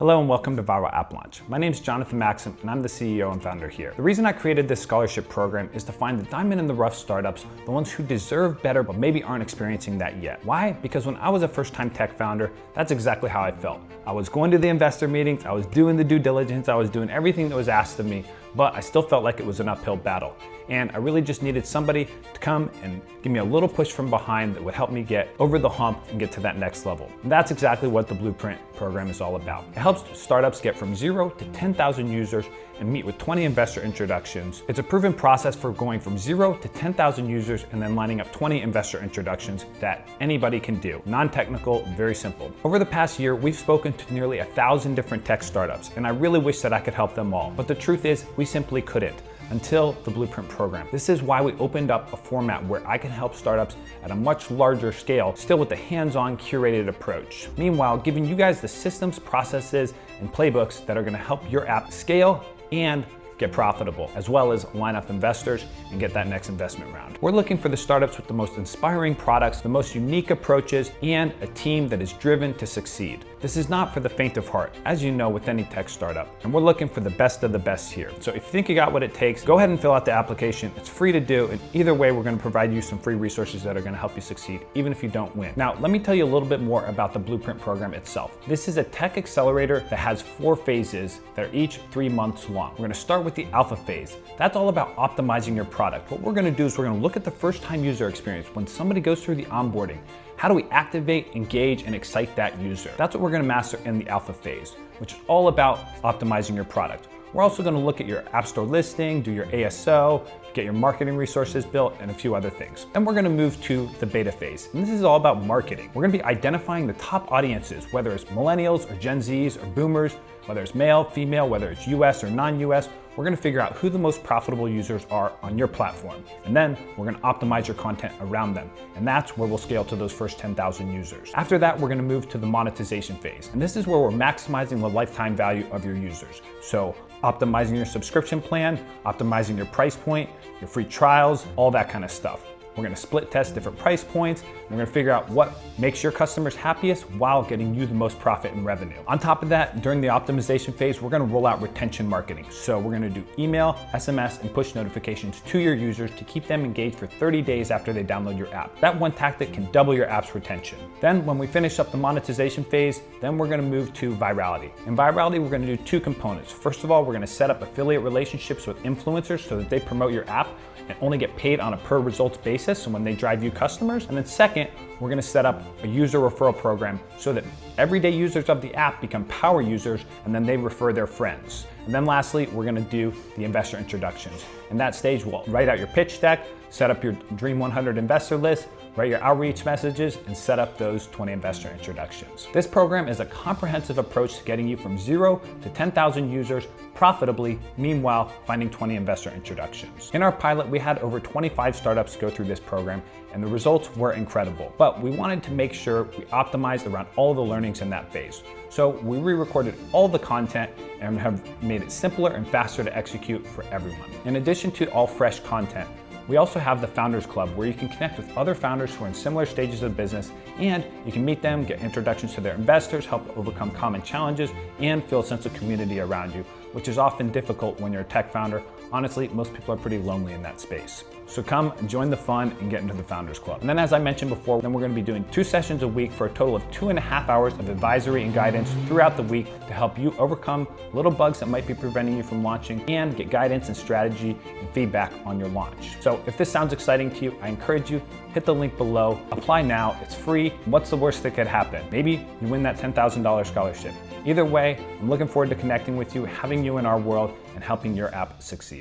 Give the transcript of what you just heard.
Hello and welcome to Viral App Launch. My name is Jonathan Maxim and I'm the CEO and founder here. The reason I created this scholarship program is to find the diamond in the rough startups, the ones who deserve better but maybe aren't experiencing that yet. Why? Because when I was a first-time tech founder, that's exactly how I felt. I was going to the investor meetings, I was doing the due diligence, I was doing everything that was asked of me, but I still felt like it was an uphill battle. And I really just needed somebody to come and give me a little push from behind that would help me get over the hump and get to that next level. And that's exactly what the Blueprint program is all about. It helps startups get from 0 to 10,000 users and meet with 20 investor introductions. It's a proven process for going from 0 to 10,000 users and then lining up 20 investor introductions that anybody can do. Non-technical, very simple. Over the past year, we've spoken to nearly 1,000 different tech startups, and I really wish that I could help them all. But the truth is, we simply couldn't until the Blueprint program. This is why we opened up a format where I can help startups at a much larger scale, still with a hands-on curated approach. Meanwhile, giving you guys the systems, processes, and playbooks that are gonna help your app scale and get profitable, as well as line up investors and get that next investment round. We're looking for the startups with the most inspiring products, the most unique approaches, and a team that is driven to succeed. This is not for the faint of heart, as you know with any tech startup, and we're looking for the best of the best here. So if you think you got what it takes, go ahead and fill out the application. It's free to do, and either way, we're gonna provide you some free resources that are gonna help you succeed, even if you don't win. Now, let me tell you a little bit more about the Blueprint program itself. This is a tech accelerator that has 4 phases that are each 3 months long. We're gonna start with the alpha phase. That's all about optimizing your product. What we're gonna do is we're gonna look at the first time user experience. When somebody goes through the onboarding, how do we activate, engage, and excite that user? That's what we're gonna master in the alpha phase, which is all about optimizing your product. We're also gonna look at your App Store listing, do your ASO, get your marketing resources built, and a few other things. Then we're gonna move to the beta phase. And this is all about marketing. We're gonna be identifying the top audiences, whether it's millennials or Gen Zs or boomers, whether it's male, female, whether it's US or non-US. We're gonna figure out who the most profitable users are on your platform. And then we're gonna optimize your content around them. And that's where we'll scale to those first 10,000 users. After that, we're gonna move to the monetization phase. And this is where we're maximizing the lifetime value of your users. So optimizing your subscription plan, optimizing your price point, your free trials, all that kind of stuff. We're gonna split test different price points, and we're gonna figure out what makes your customers happiest while getting you the most profit and revenue. On top of that, during the optimization phase, we're gonna roll out retention marketing. So we're gonna do email, SMS, and push notifications to your users to keep them engaged for 30 days after they download your app. That one tactic can double your app's retention. Then when we finish up the monetization phase, then we're gonna move to virality. In virality, we're gonna do 2 components. First of all, we're gonna set up affiliate relationships with influencers so that they promote your app and only get paid on a per results basis, so when they drive you customers. And then second, we're gonna set up a user referral program so that everyday users of the app become power users and then they refer their friends. And then lastly, we're gonna do the investor introductions. In that stage, we'll write out your pitch deck, set up your Dream 100 investor list, write your outreach messages, and set up those 20 investor introductions. This program is a comprehensive approach to getting you from 0 to 10,000 users profitably, meanwhile finding 20 investor introductions. In our pilot, we had over 25 startups go through this program, and the results were incredible. But we wanted to make sure we optimized around all the learnings in that phase. So we re-recorded all the content and have made it simpler and faster to execute for everyone. In addition to all fresh content, we also have the Founders Club, where you can connect with other founders who are in similar stages of business, and you can meet them, get introductions to their investors, help overcome common challenges, and feel a sense of community around you, which is often difficult when you're a tech founder. Honestly, most people are pretty lonely in that space. So come join the fun and get into the Founders Club. And then, as I mentioned before, then we're gonna be doing 2 sessions a week for a total of 2.5 hours of advisory and guidance throughout the week to help you overcome little bugs that might be preventing you from launching and get guidance and strategy and feedback on your launch. So if this sounds exciting to you, I encourage you, hit the link below, apply now, it's free. What's the worst that could happen? Maybe you win that $10,000 scholarship. Either way, I'm looking forward to connecting with you, having you in our world, and helping your app succeed.